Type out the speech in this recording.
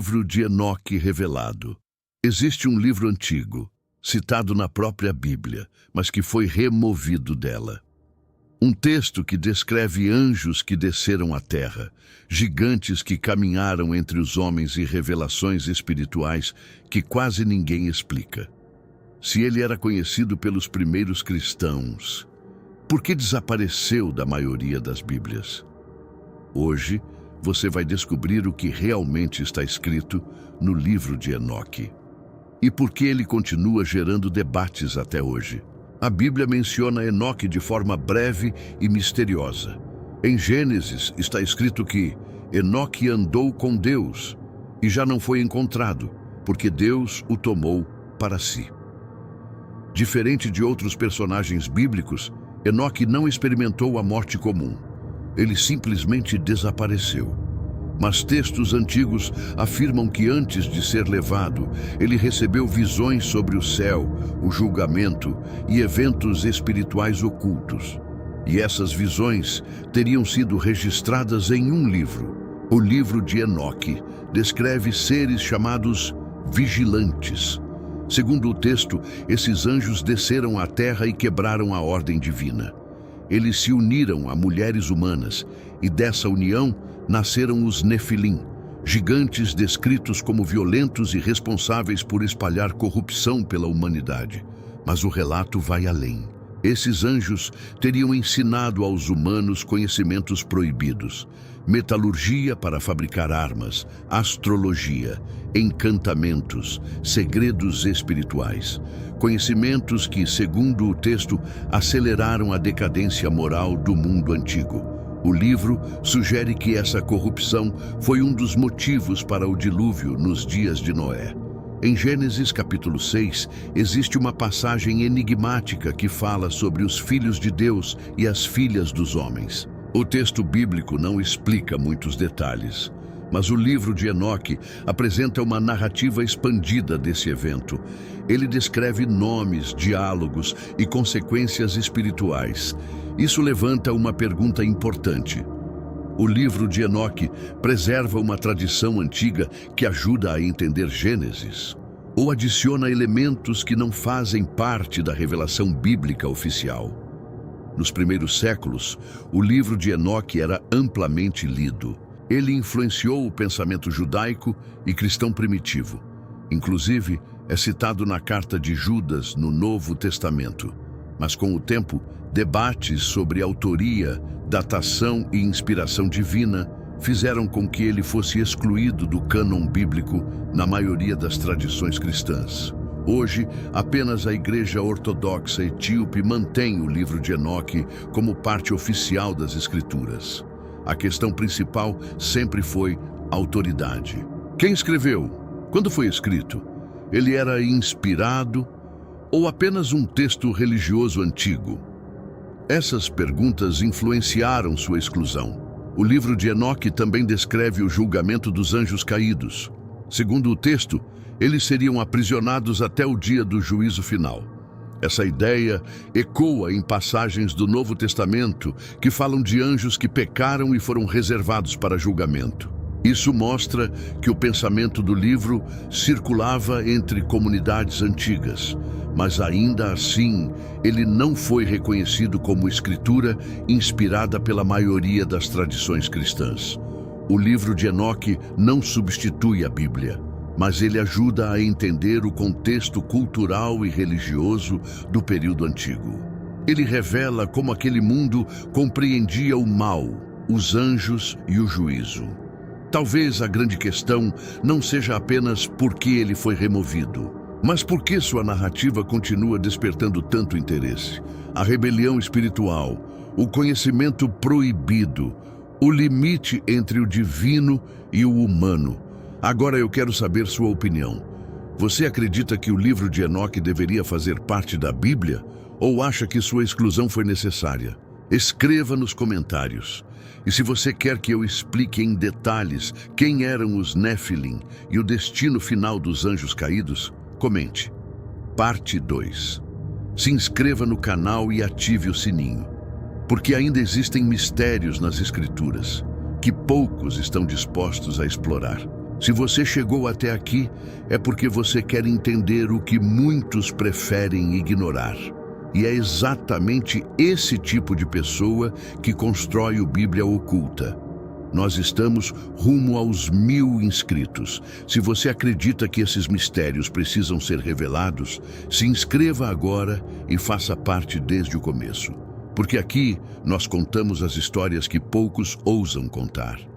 livro de Enoque revelado. Existe um livro antigo, citado na própria Bíblia, mas que foi removido dela. Um texto que descreve anjos que desceram à terra, gigantes que caminharam entre os homens e revelações espirituais que quase ninguém explica. Se ele era conhecido pelos primeiros cristãos, por que desapareceu da maioria das Bíblias? Hoje, você vai descobrir o que realmente está escrito no livro de Enoque e por que ele continua gerando debates até hoje. A Bíblia menciona Enoque de forma breve e misteriosa. Em Gênesis está escrito que Enoque andou com Deus e já não foi encontrado, porque Deus o tomou para si. Diferente de outros personagens bíblicos, Enoque não experimentou a morte comum. Ele simplesmente desapareceu. Mas textos antigos afirmam que antes de ser levado, ele recebeu visões sobre o céu, o julgamento e eventos espirituais ocultos. E essas visões teriam sido registradas em um livro. O livro de Enoque descreve seres chamados vigilantes. Segundo o texto, esses anjos desceram à terra e quebraram a ordem divina. Eles se uniram a mulheres humanas, e dessa união nasceram os Nefilim, gigantes descritos como violentos e responsáveis por espalhar corrupção pela humanidade. Mas o relato vai além. Esses anjos teriam ensinado aos humanos conhecimentos proibidos: metalurgia para fabricar armas, astrologia, encantamentos, segredos espirituais. Conhecimentos que, segundo o texto, aceleraram a decadência moral do mundo antigo. O livro sugere que essa corrupção foi um dos motivos para o dilúvio nos dias de Noé. Em Gênesis capítulo 6, existe uma passagem enigmática que fala sobre os filhos de Deus e as filhas dos homens. O texto bíblico não explica muitos detalhes, mas o livro de Enoque apresenta uma narrativa expandida desse evento. Ele descreve nomes, diálogos e consequências espirituais. Isso levanta uma pergunta importante. O livro de Enoque preserva uma tradição antiga que ajuda a entender Gênesis, ou adiciona elementos que não fazem parte da revelação bíblica oficial. Nos primeiros séculos, o livro de Enoque era amplamente lido. Ele influenciou o pensamento judaico e cristão primitivo. Inclusive, é citado na carta de Judas no Novo Testamento. Mas com o tempo, debates sobre autoria, datação e inspiração divina fizeram com que ele fosse excluído do cânon bíblico na maioria das tradições cristãs. Hoje, apenas a Igreja Ortodoxa Etíope mantém o livro de Enoque como parte oficial das Escrituras. A questão principal sempre foi autoridade. Quem escreveu? Quando foi escrito? Ele era inspirado ou apenas um texto religioso antigo? Essas perguntas influenciaram sua exclusão. O livro de Enoque também descreve o julgamento dos anjos caídos. Segundo o texto, eles seriam aprisionados até o dia do juízo final. Essa ideia ecoa em passagens do Novo Testamento que falam de anjos que pecaram e foram reservados para julgamento. Isso mostra que o pensamento do livro circulava entre comunidades antigas, mas ainda assim ele não foi reconhecido como escritura inspirada pela maioria das tradições cristãs. O livro de Enoque não substitui a Bíblia, mas ele ajuda a entender o contexto cultural e religioso do período antigo. Ele revela como aquele mundo compreendia o mal, os anjos e o juízo. Talvez a grande questão não seja apenas por que ele foi removido, mas por que sua narrativa continua despertando tanto interesse. A rebelião espiritual, o conhecimento proibido, o limite entre o divino e o humano. Agora eu quero saber sua opinião. Você acredita que o livro de Enoque deveria fazer parte da Bíblia ou acha que sua exclusão foi necessária? Escreva nos comentários. E se você quer que eu explique em detalhes quem eram os Nefilim e o destino final dos anjos caídos, comente. Parte 2. Se inscreva no canal e ative o sininho, porque ainda existem mistérios nas Escrituras que poucos estão dispostos a explorar. Se você chegou até aqui, é porque você quer entender o que muitos preferem ignorar. E é exatamente esse tipo de pessoa que constrói o Bíblia Oculta. Nós estamos rumo aos 1000 inscritos. Se você acredita que esses mistérios precisam ser revelados, se inscreva agora e faça parte desde o começo. Porque aqui nós contamos as histórias que poucos ousam contar.